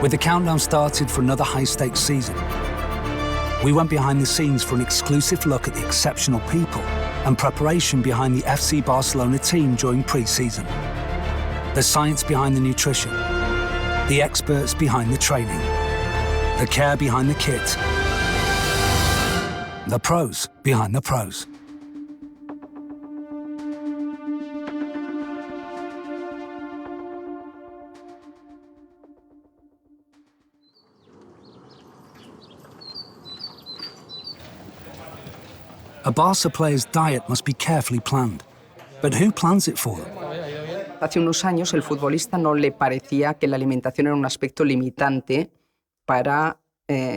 With the countdown started for another high-stakes season, we went behind the scenes for an exclusive look at the exceptional people and preparation behind the FC Barcelona team during pre-season. The science behind the nutrition, the experts behind the training, the care behind the kit, the pros behind the pros. A Barça player's diet must be carefully planned. But who plans it for them? Hace unos años el futbolista no le parecía que la alimentación era un aspecto limitante para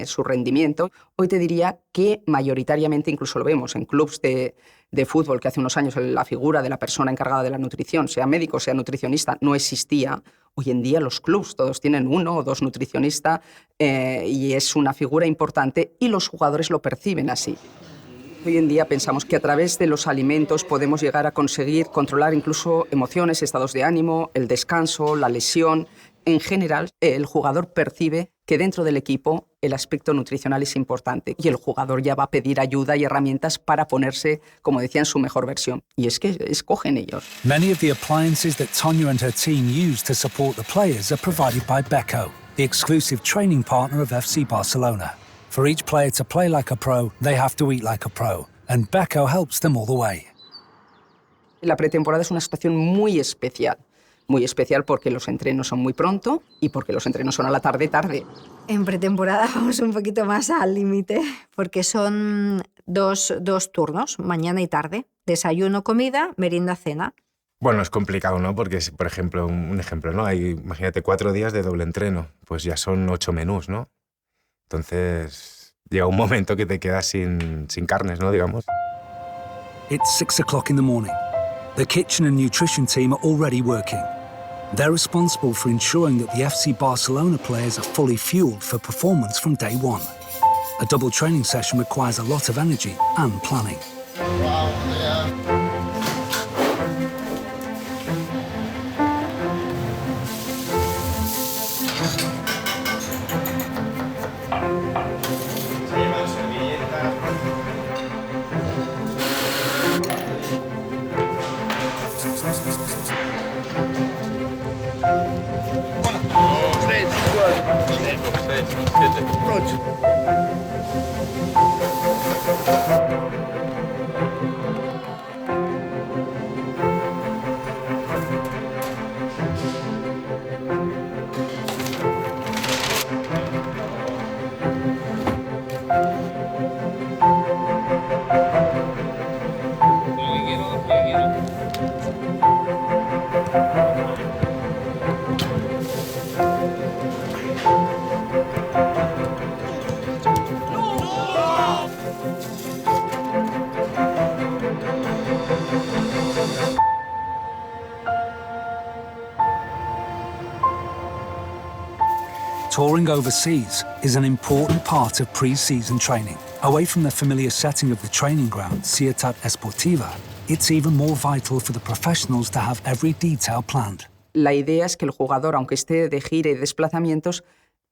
su rendimiento. Hoy te diría que mayoritariamente, incluso lo vemos en clubes de fútbol, que hace unos años la figura de la persona encargada de la nutrición, sea médico, sea nutricionista, no existía. Hoy en día los clubes todos tienen uno o dos nutricionistas y es una figura importante y los jugadores lo perciben así. Hoy en día pensamos que a través de los alimentos podemos llegar a conseguir controlar incluso emociones, estados de ánimo, el descanso, la lesión. En general, el jugador percibe que dentro del equipo el aspecto nutricional es importante y el jugador ya va a pedir ayuda y herramientas para ponerse, como decía, en su mejor versión. Y es que escogen ellos. Many of the appliances that Toña and her team use to support the players are provided by Beko, the exclusive training partner of FC Barcelona. For each player to play like a pro, they have to eat like a pro, and Beko helps them all the way. La pretemporada es una situación muy especial porque los entrenos son muy pronto y porque los entrenos son a la tarde. En pretemporada vamos un poquito más al límite, porque son dos turnos, mañana y tarde. Desayuno, comida, merienda, cena. Bueno, es complicado, ¿no? Porque, por ejemplo, un ejemplo, ¿no? Hay, imagínate, 4 días de doble entreno, pues ya son 8 menús, ¿no? Entonces, llega un momento que te quedas sin carnes, ¿no? Digamos. It's 6 o'clock in the morning. The kitchen and nutrition team are already working. They're responsible for ensuring that the FC Barcelona players are fully fueled for performance from day one. A double training session requires a lot of energy and planning. Wow, yeah. Touring overseas is an important part of pre-season training. Away from the familiar setting of the training ground, Ciutat Esportiva, it's even more vital for the professionals to have every detail planned. La idea es que el jugador, aunque esté de gira y desplazamientos,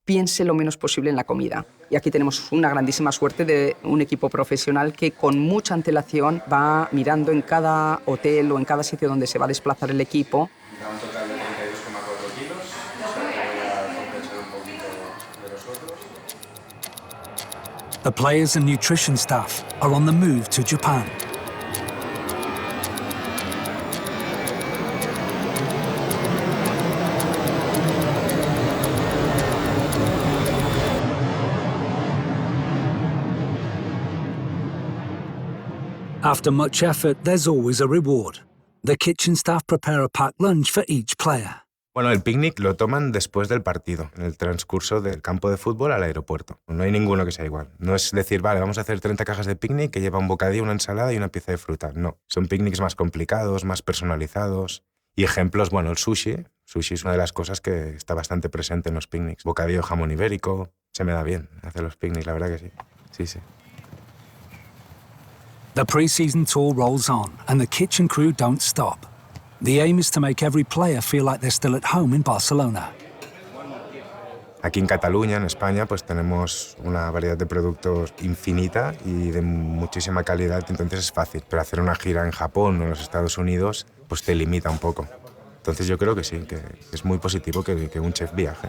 piense lo menos posible en la comida. Y aquí tenemos una grandísima suerte de un equipo profesional que con mucha antelación va mirando en cada hotel o en cada sitio donde se va a desplazar el equipo. The players and nutrition staff are on the move to Japan. After much effort, there's always a reward. The kitchen staff prepare a packed lunch for each player. Bueno, el picnic lo toman después del partido, en el transcurso del campo de fútbol al aeropuerto. No hay ninguno que sea igual. No es decir, vale, vamos a hacer 30 cajas de picnic que lleva un bocadillo, una ensalada y una pieza de fruta. No, son picnics más complicados, más personalizados. Y ejemplos, bueno, el sushi. Sushi es una de las cosas que está bastante presente en los picnics. Bocadillo, jamón ibérico. Se me da bien hacer los picnics, la verdad que sí. Sí, sí. The pre-season tour rolls on and the kitchen crew don't stop. The aim is to make every player feel like they're still at home in Barcelona. Aquí en Cataluña, en España, pues tenemos una variedad de productos infinita y de muchísima calidad, entonces es fácil. Pero hacer una gira en Japón o en los Estados Unidos pues te limita un poco. Entonces yo creo que sí, que es muy positivo que un chef viaje.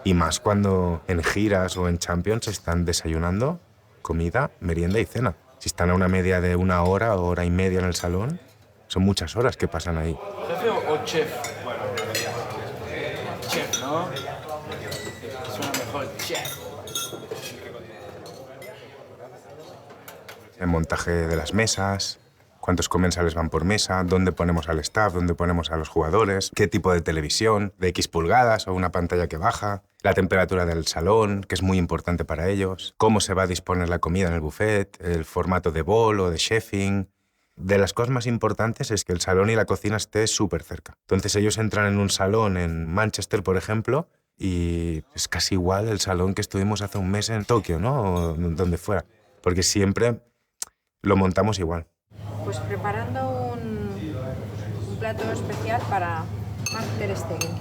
Y más cuando en giras o en Champions están desayunando, comida, merienda y cena. Si están a una media de 1 hora o hora y media en el salón, son muchas horas que pasan ahí. ¿Jefe o chef? Chef, ¿no? Suena mejor chef. El montaje de las mesas, cuántos comensales van por mesa, dónde ponemos al staff, dónde ponemos a los jugadores, qué tipo de televisión, de X pulgadas o una pantalla que baja, la temperatura del salón, que es muy importante para ellos, cómo se va a disponer la comida en el buffet, el formato de bowl o de chefing. De las cosas más importantes es que el salón y la cocina esté súper cerca. Entonces ellos entran en un salón en Manchester, por ejemplo, y es casi igual el salón que estuvimos hace un mes en Tokio, ¿no? O donde fuera. Porque siempre lo montamos igual. Pues preparando un plato especial para Ter Stegen.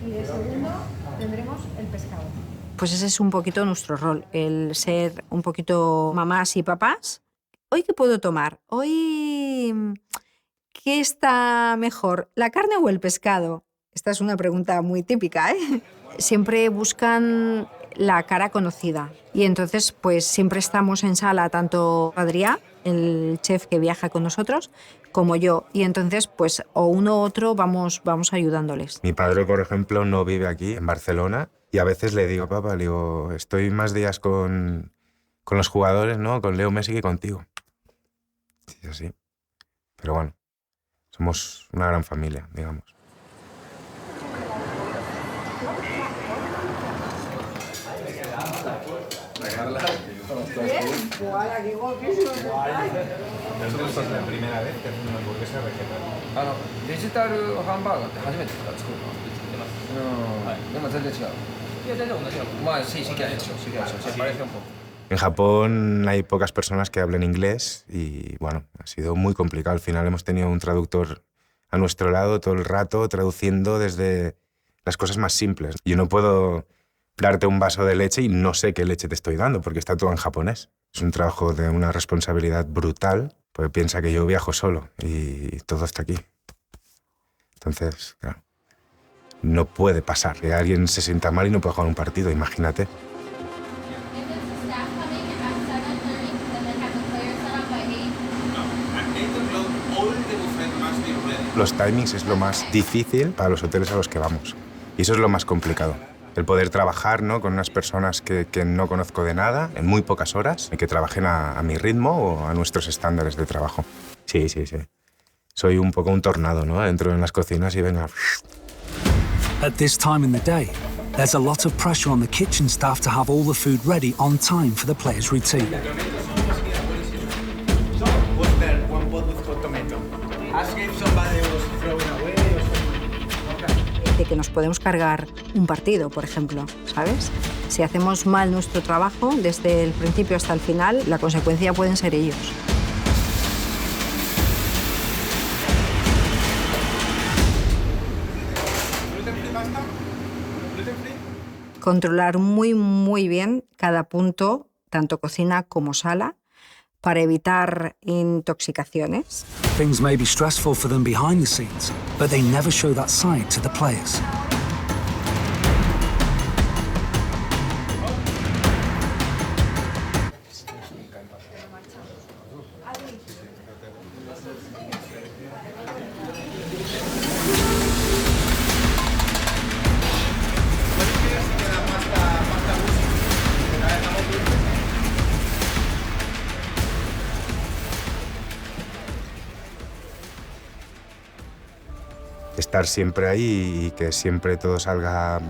Y de segundo tendremos el pescado. Pues ese es un poquito nuestro rol, el ser un poquito mamás y papás. ¿Hoy qué puedo tomar? ¿Hoy qué está mejor, la carne o el pescado? Esta es una pregunta muy típica, ¿eh? Siempre buscan la cara conocida y entonces pues siempre estamos en sala, tanto Adrià, el chef que viaja con nosotros, como yo. Y entonces pues o uno u otro vamos ayudándoles. Mi padre, por ejemplo, no vive aquí, en Barcelona, y a veces le digo, papá, le digo, estoy más días con los jugadores, ¿no? Con Leo Messi que contigo. Sí, así. Pero bueno, somos una gran familia, digamos. Nosotros es la primera vez que hacemos una hamburguesa vegetal. デジタルハンバーガーって初めて作るの？でも全然違う。いや全然同じよ。まあsí que ha hecho, se parece un poco. En Japón hay pocas personas que hablen inglés y, bueno, ha sido muy complicado. Al final hemos tenido un traductor a nuestro lado todo el rato, traduciendo desde las cosas más simples. Yo no puedo darte un vaso de leche y no sé qué leche te estoy dando, porque está todo en japonés. Es un trabajo de una responsabilidad brutal, porque piensa que yo viajo solo y todo está aquí. Entonces, claro, no puede pasar que alguien se sienta mal y no pueda jugar un partido, imagínate. Los timings es lo más difícil para los hoteles a los que vamos. Y eso es lo más complicado. El poder trabajar, ¿no?, con unas personas que no conozco de nada, en muy pocas horas, y que trabajen a mi ritmo o a nuestros estándares de trabajo. Sí. Soy un poco un tornado, ¿no? Entro en las cocinas y venga. At this time in the day, there's a lot of pressure on the kitchen staff to have all the food ready on time for the players' routine. De que nos podemos cargar un partido, por ejemplo, ¿sabes? Si hacemos mal nuestro trabajo, desde el principio hasta el final, la consecuencia pueden ser ellos. Controlar muy bien cada punto, tanto cocina como sala, para evitar intoxicaciones. Things may be stressful for them behind the scenes, but they never show that side to the players. Estar siempre ahí y que siempre todo salga,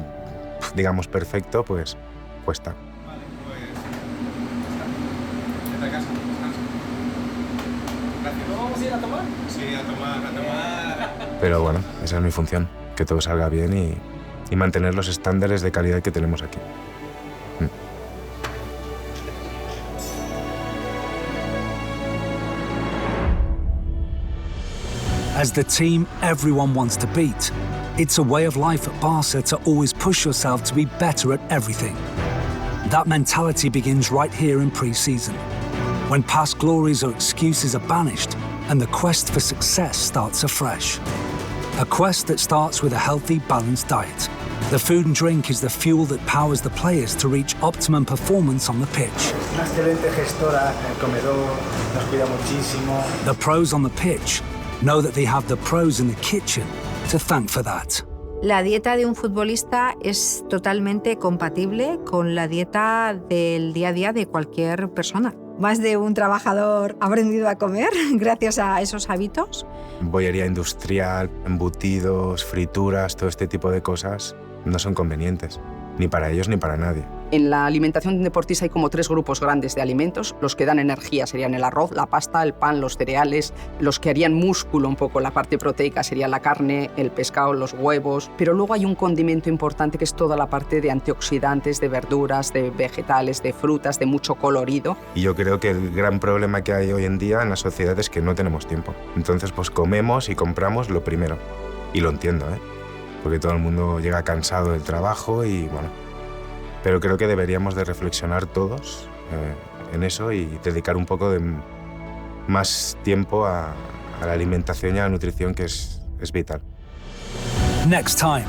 digamos, perfecto, pues cuesta. ¿Vamos a ir a tomar? Sí, a tomar. Pero bueno, esa es mi función, que todo salga bien y mantener los estándares de calidad que tenemos aquí. As the team everyone wants to beat, It's a way of life at Barça to always push yourself to be better at everything. That mentality begins right here in pre-season, when past glories or excuses are banished and the quest for success starts afresh. A quest that starts with a healthy, balanced diet. The food and drink is the fuel that powers the players to reach optimum performance on the pitch. Una excelente gestora en el comedor, nos cuida muchísimo. The pros on the pitch know that they have the pros in the kitchen to thank for that. La dieta de un futbolista es totalmente compatible con la dieta del día a día de cualquier persona. Más de un trabajador ha aprendido a comer gracias a esos hábitos. Bollería industrial, embutidos, frituras, todo este tipo de cosas no son convenientes, ni para ellos ni para nadie. En la alimentación de un deportista hay como 3 grupos grandes de alimentos. Los que dan energía serían el arroz, la pasta, el pan, los cereales. Los que harían músculo un poco, la parte proteica, serían la carne, el pescado, los huevos. Pero luego hay un condimento importante que es toda la parte de antioxidantes, de verduras, de vegetales, de frutas, de mucho colorido. Y yo creo que el gran problema que hay hoy en día en la sociedad es que no tenemos tiempo. Entonces pues comemos y compramos lo primero. Y lo entiendo, porque todo el mundo llega cansado del trabajo y bueno. Pero creo que deberíamos de reflexionar todos en eso y dedicar un poco de más tiempo a la alimentación y a la nutrición, que es vital. Next time,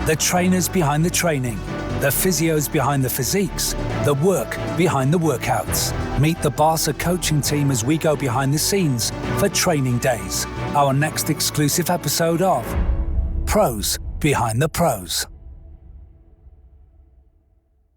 the trainers behind the training, the physios behind the physiques, the work behind the workouts. Meet the Barça coaching team as we go behind the scenes for training days. Our next exclusive episode of Pros Behind the Pros.